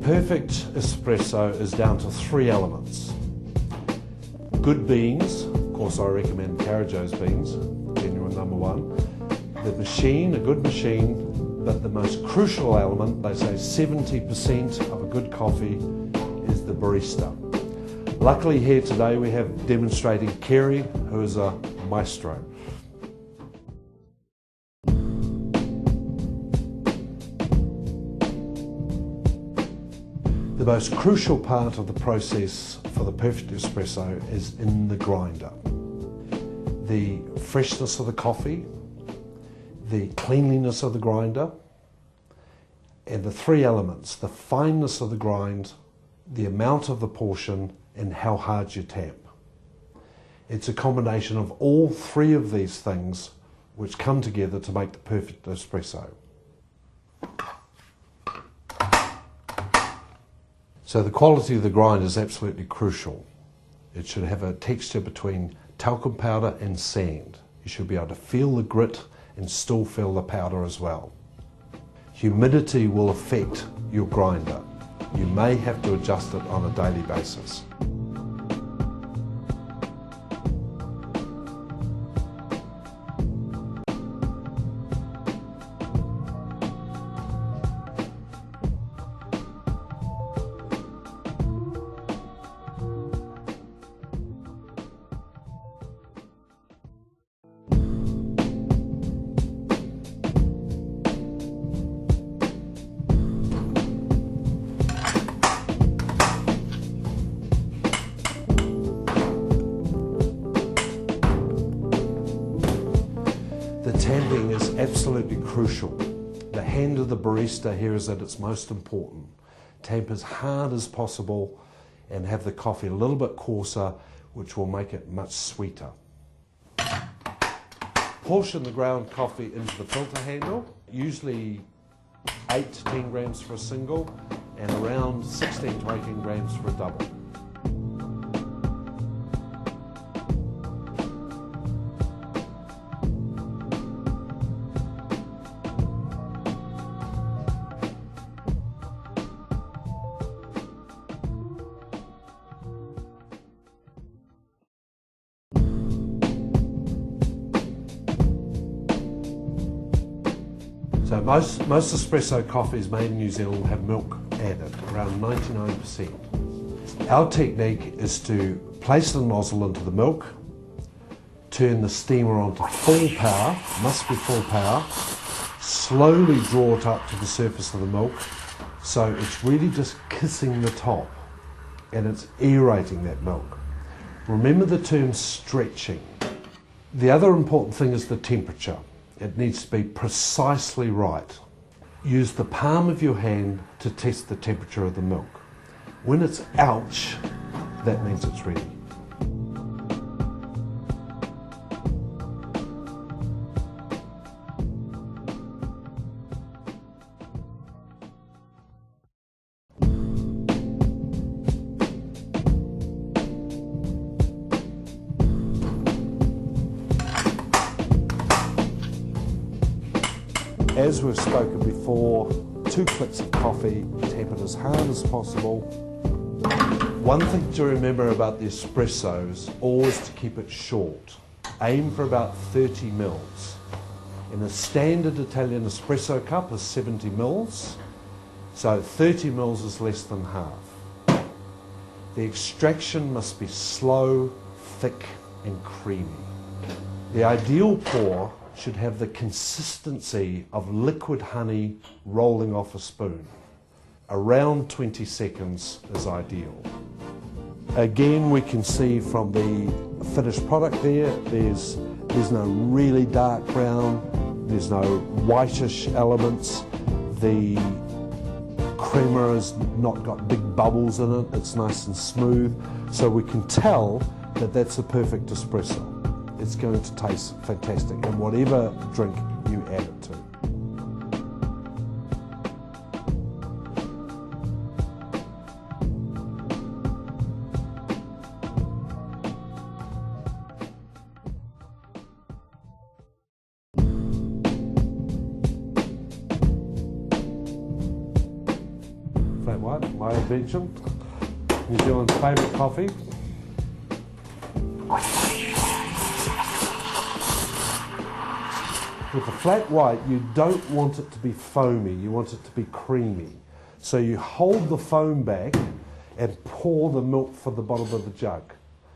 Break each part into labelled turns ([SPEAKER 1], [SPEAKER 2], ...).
[SPEAKER 1] perfect espresso is down to 3 elements. Good beans, of course I recommend Karajoz beans, genuine #1. The machine, a good machine, but the most crucial element, they say 70% of a good coffee is the barista. Luckily here today we have demonstrating Kerry, who is a maestro. The most crucial part of the process for the perfect espresso is in the grinder. The freshness of the coffee, the cleanliness of the grinder, and the 3 elements, the fineness of the grind, the amount of the portion, and how hard you tap. It's a combination of all 3 of these things which come together to make the perfect espresso. So the quality of the grind is absolutely crucial. It should have a texture between talcum powder and sand. You should be able to feel the grit and still feel the powder as well. Humidity will affect your grinder. You may have to adjust it on a daily basis. The tamping is absolutely crucial. The hand of the barista here is at its most important. Tamp as hard as possible and have the coffee a little bit coarser, which will make it much sweeter. Portion the ground coffee into the filter handle, usually 8 to 10 grams for a single and around 16 to 18 grams for a double. So most espresso coffees made in New Zealand have milk added, around 99%. Our technique is to place the nozzle into the milk, turn the steamer on to full power, must be full power, slowly draw it up to the surface of the milk, so it's really just kissing the top and it's aerating that milk. Remember the term stretching. The other important thing is the temperature. It needs to be precisely right. Use the palm of your hand to test the temperature of the milk. When it's ouch, that means it's ready. As we've spoken before, 2 clicks of coffee, tap it as hard as possible. One thing to remember about the espressos, always to keep it short. Aim for about 30 mils. In a standard Italian espresso cup is 70 mils, so 30 mils is less than half. The extraction must be slow, thick and creamy. The ideal pour should have the consistency of liquid honey rolling off a spoon. Around 20 seconds is ideal. Again, we can see from the finished product there's no really dark brown, there's no whitish elements, the creamer has not got big bubbles in it, it's nice and smooth, so we can tell that that's a perfect espresso. It's going to taste fantastic in whatever drink you add it to. Flat white. white, my invention. New Zealand's favourite coffee. With the flat white, you don't want it to be foamy, you want it to be creamy. So you hold the foam back and pour the milk from the bottom of the jug.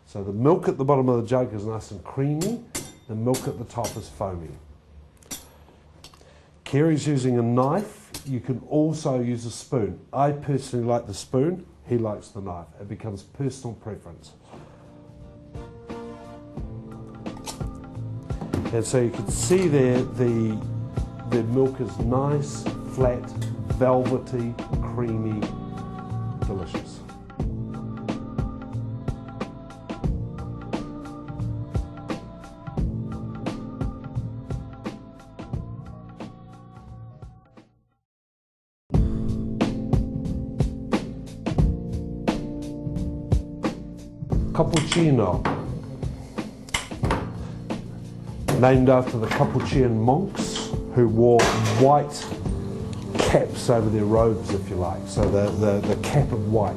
[SPEAKER 1] So the milk at the bottom of the jug is nice and creamy, the milk at the top is foamy. Kerry's using a knife, you can also use a spoon. I personally like the spoon, he likes the knife. It becomes personal preference. And so you can see there the milk is nice, flat, velvety, creamy, delicious. Cappuccino, named after the Capuchin monks who wore white caps over their robes, if you like, so the cap of white.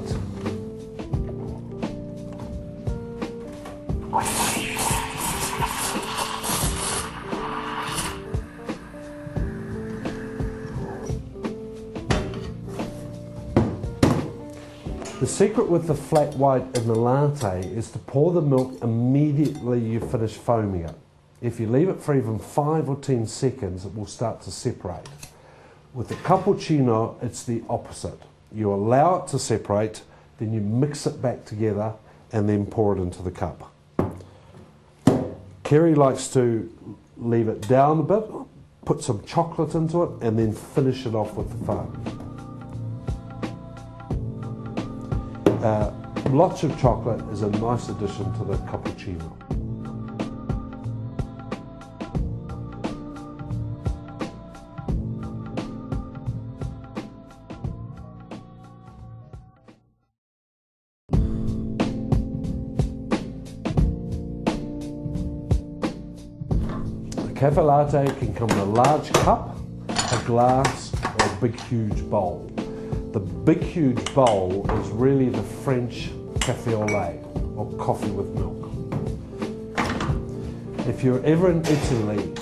[SPEAKER 1] The secret with the flat white in the latte is to pour the milk immediately you finish foaming it. If you leave it for even 5 or 10 seconds, it will start to separate. With the cappuccino, it's the opposite. You allow it to separate, then you mix it back together and then pour it into the cup. Kerry likes to leave it down a bit, put some chocolate into it and then finish it off with the foam. Lots of chocolate is a nice addition to the cappuccino. A cafe latte can come in a large cup, a glass or a big huge bowl. The big huge bowl is really the French café au lait, or coffee with milk. If you're ever in Italy,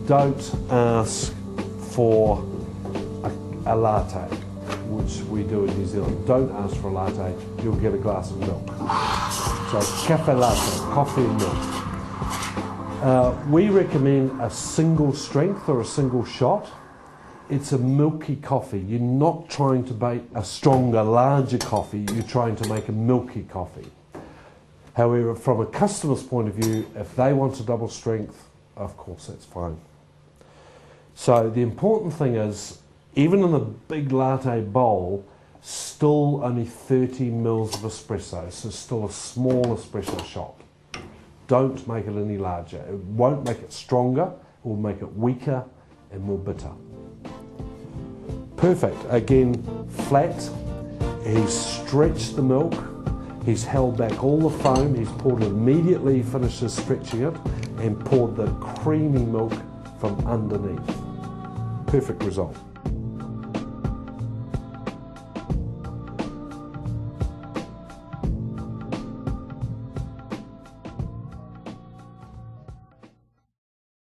[SPEAKER 1] don't ask for a latte, which we do in New Zealand. Don't ask for a latte, you'll get a glass of milk. So café latte, coffee and milk. We recommend a single strength or a single shot. It's a milky coffee. You're not trying to make a stronger, larger coffee, you're trying to make a milky coffee. However, from a customer's point of view, if they want a double strength, of course that's fine. So the important thing is, even in the big latte bowl, still only 30 mils of espresso, so still a small espresso shot. Don't make it any larger. It won't make it stronger, it will make it weaker and more bitter. Perfect. Again, flat. He's stretched the milk. He's held back all the foam. He's poured it immediately he finishes stretching it and poured the creamy milk from underneath. Perfect result.